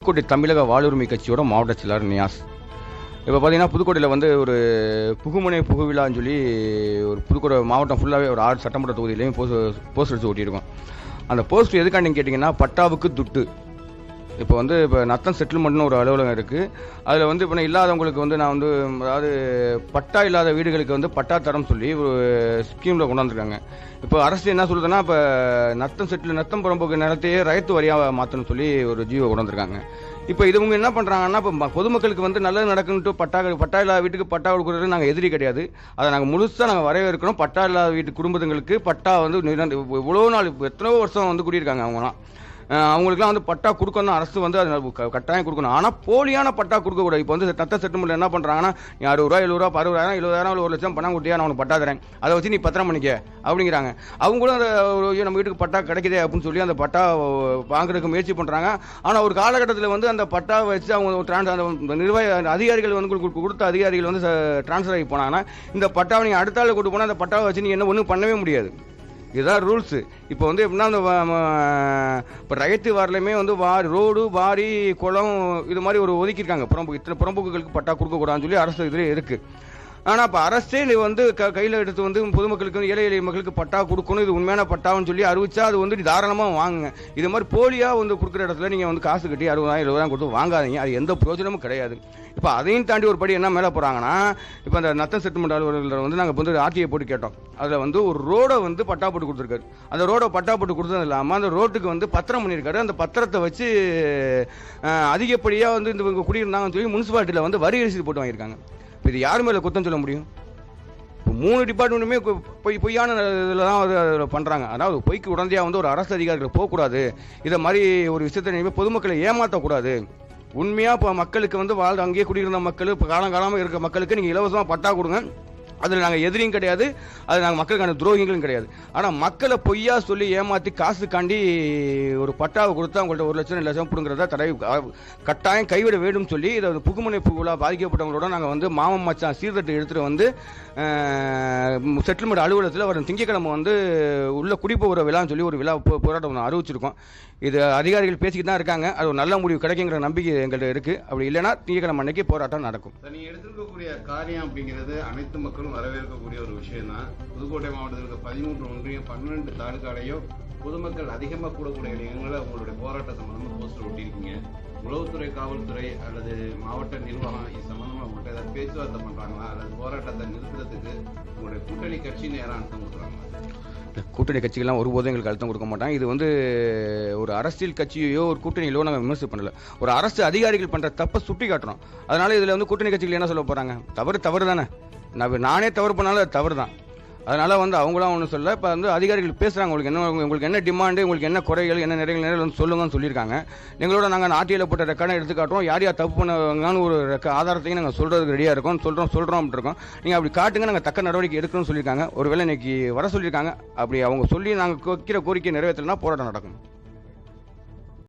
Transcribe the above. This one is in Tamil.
புதுக்கோட்டை தமிழக வாழ்வுரிமை கட்சியோட மாவட்ட செயலாளர் நியாஸ். இப்போ பார்த்தீங்கன்னா புதுக்கோட்டையில் வந்து ஒரு புகுமுனை புகுவிழான்னு சொல்லி ஒரு புதுக்கோட்டை மாவட்டம் ஃபுல்லாகவே ஒரு 6 சட்டமன்ற தொகுதியிலையும் போஸ்ட் அடிச்சு ஓட்டியிருக்கோம். அந்த போஸ்ட் எதுக்காண்டின்னு கேட்டிங்கன்னா பட்டாவுக்கு துட்டு. இப்போ நத்தம் செட்டில்மெண்ட்னு ஒரு அலுவலகம் இருக்குது. அதில் இப்போ இல்லாதவங்களுக்கு நான் அதாவது பட்டா இல்லாத வீடுகளுக்கு பட்டா தரம் சொல்லி ஒரு ஸ்கீமில் கொண்டு வந்திருக்காங்க. இப்போ அரசு என்ன சொல்லுதுன்னா, இப்போ நத்தம் புறம்போக்கு நிலத்தையே ரைத்து வரியாக மாற்றணும்னு சொல்லி ஒரு ஜீவோ கொண்டு வந்திருக்காங்க. இப்போ இவங்க என்ன பண்ணுறாங்கன்னா, இப்போ பொதுமக்களுக்கு நல்லது நடக்குன்ட்டு பட்டா இல்லாத வீட்டுக்கு பட்டா கொடுக்குறது நாங்கள் எதிரி கிடையாது. அதை நாங்கள் முழுசாக நாங்கள் வரவேற்கிறோம். பட்டா இல்லாத வீட்டு குடும்பங்களுக்கு பட்டா இவ்வளோ நாள் எத்தனோ வருஷம் குடியிருக்காங்க. அவங்களுக்குலாம் பட்டா கொடுக்கணும். அரசு அது கட்டாயம் கொடுக்கணும். ஆனால் போலியான பட்டா கொடுக்கக்கூடாது. இப்போ நத்த செட்டில்மெண்ட் என்ன பண்ணுறாங்கன்னா, நீ 60 ரூபா 70 ரூபா 60,000 70,000 1 லட்சம் பணம் கொடுத்தியா, நான் உனக்கு பட்டா தரேன், அதை வச்சு நீ பத்திரம் பண்ணிக்க அப்படிங்கிறாங்க. அவங்களும் நம்ம வீட்டுக்கு பட்டா கிடைக்குதே அப்படின்னு சொல்லி அந்த பட்டா வாங்குறதுக்கு முயற்சி பண்ணுறாங்க. ஆனால் ஒரு காலகட்டத்தில் அந்த பட்டா வச்சு அவங்க நிர்வாக அதிகாரிகள் கொடுத்த அதிகாரிகள் டிரான்ஸ்ஃபர் ஆகி போனாங்கன்னா, இந்த பட்டாவை நீங்கள் அடுத்த ஆள் கொண்டு போனால் அந்த பட்டாவை வச்சு நீங்கள் என்ன ஒன்றும் பண்ணவே முடியாது. இதுதான் ரூல்ஸு. இப்போ எப்படின்னா இப்போ ரயத்து வாரிலையுமே ரோடு வாரி குளம் இது மாதிரி ஒரு ஒதுக்கியிருக்காங்க. இத்தனை புறம்போக்குகளுக்கு பட்டா கொடுக்கக்கூடாதுன்னு சொல்லி அரசு இதில் இருக்குது. ஆனால் இப்போ அரசே கையில் எடுத்து பொதுமக்களுக்கு ஏழை எளிய மக்களுக்கு பட்டா கொடுக்கணும், இது உண்மையான பட்டான்னு சொல்லி அறிவிச்சா அது தாராளமாக வாங்குங்க. இது மாதிரி போலியாக கொடுக்குற இடத்துல நீங்கள் காசு கட்டி 60,000 70,000 கொடுத்து வாங்காதீங்க. அது எந்த பிரயோஜனமும் கிடையாது. இப்போ அதையும் தாண்டி ஒரு படி என்ன மேலே போகிறாங்கன்னா, இப்போ அந்த நத்தம் செட்டில்மெண்ட் அலுவலர்கள் நாங்கள் ஆர்டிஐ போட்டு கேட்டோம். அதில் ஒரு ரோடை பட்டா போட்டு கொடுத்துருக்காரு. அந்த ரோடை பட்டா போட்டு கொடுத்தது இல்லாமல் அந்த ரோட்டுக்கு பத்திரம் பண்ணியிருக்காரு. அந்த பத்திரத்தை வச்சு அதிகப்படியாக இந்த குடியிருந்தாங்கன்னு சொல்லி முனிசிபாலிட்டியில் வரி ரசீது போட்டு வாங்கியிருக்காங்க. இப்போ இது யார் மேலே குத்தம் சொல்ல முடியும்? இப்போ 3 டிபார்ட்மெண்ட்டுமே பொய்யான இதில் தான் அதில் பண்ணுறாங்க. அதாவது பொய்க்கு உடனடியாக ஒரு அரசு அதிகாரிகள் போகக்கூடாது. இதை மாதிரி ஒரு விஷயத்தை பொதுமக்களை ஏமாற்றக்கூடாது. உண்மையாக இப்போ மக்களுக்கு அங்கேயே குடியிருந்த மக்கள் இப்போ காலங்காலமாக இருக்கிற மக்களுக்கு நீங்கள் இலவசமாக பட்டா கொடுங்க. அதில் நாங்கள் எதிரியும் கிடையாது, அது நாங்கள் மக்களுக்கான துரோகிகளும் கிடையாது. ஆனால் மக்களை பொய்யா சொல்லி ஏமாற்றி காசுக்காண்டி ஒரு பட்டாவை கொடுத்து அவங்கள்ட்ட 1 லட்சம் 2 லட்சம் பிடுங்கிறத கட்டாயம் கைவிட வேண்டும் சொல்லி இதை புகுமுனை புகுலா பாதிக்கப்பட்டவங்களோட நாங்கள் மாமன் மச்சான் சீர்தட்டு எடுத்துகிட்டு செட்டில்மெண்ட் அலுவலகத்தில் வரும் திங்கக்கிழமை உள்ள குடிபோகிற விழான்னு சொல்லி ஒரு விழா போராட்டம் அறிவிச்சிருக்கோம். இது அதிகாரிகள் பேசிக்கிட்டு தான் இருக்காங்க. அது ஒரு நல்ல முடிவு கிடைக்குங்கிற நம்பிக்கை எங்கள்கிட்ட இருக்குது. அப்படி இல்லைன்னா திங்கக்கிழமை அன்னைக்கு போராட்டம் நடக்கும். நீங்கள் எடுத்துருக்கக்கூடிய காரியம் அப்படிங்கிறது அனைத்து மக்களும் வரவேற்கக்கூடிய ஒரு விஷயம் தான். புதுக்கோட்டை மாவட்டத்தில் 13 ஒன்றியம் 12 தாலுக்காலையும் பொதுமக்கள் அதிகமாக கூடக்கூடிய இடங்களை உங்களுடைய போராட்ட சம்பந்தமாக போஸ்டர் ஒட்டியிருக்கீங்க. உளவுத்துறை, காவல்துறை அல்லது மாவட்ட நிர்வாகம் இது சம்பந்தமாக உங்கள்கிட்ட ஏதாவது பேச்சுவார்த்தை பண்ணுறாங்களா, அல்லது போராட்டத்தை நிறுத்துறதுக்கு உங்களுடைய கூட்டணி கட்சின்னு யாரும் அர்த்தம் கொடுக்குறாங்களா? கூட்டணி கட்சிகள்லாம் ஒருபோதும் எங்களுக்கு அழுத்தம் கொடுக்க மாட்டாங்க. இது ஒரு அரசியல் கட்சியோ ஒரு கூட்டணியிலோ நாங்கள் விமர்சனம் பண்ணல. ஒரு அரசு அதிகாரிகள் பண்ணுற தப்பை சுட்டி காட்டுறோம். அதனால இதில் கூட்டணி கட்சிகள் என்ன சொல்ல போகிறாங்க? தவறு தானே. நானே தவறு பண்ணாலும் அது தவறு தான். அதனால் அவங்களாம் ஒன்றும் சொல்ல. இப்போ அதிகாரிகள் பேசுகிறாங்க, உங்களுக்கு என்ன டிமாண்டு, உங்களுக்கு என்ன குறைகள், என்ன நிறைகள் சொல்லுங்கன்னு சொல்லியிருக்காங்க. எங்களோட நாங்கள் ஆர்டிஐயில் போட்ட ரெக்கார்டை எடுத்து காட்டுறோம். யார் தப்பு பண்ணாங்கன்னு ஒரு ஆதாரத்தையும் நாங்கள் சொல்கிறதுக்கு ரெடியாக இருக்கோம். சொல்கிறோம் அப்படி இருக்கோம். நீங்கள் அப்படி காட்டுங்க, நாங்கள் தக்க நடவடிக்கை எடுக்கணும்னு சொல்லியிருக்காங்க. ஒருவேளை இன்னைக்கு வர சொல்லியிருக்காங்க. அப்படி அவங்க சொல்லி நாங்கள் வைக்கிற கோரிக்கை நிறைவேற்றலைன்னா போராட்டம் நடக்கும்.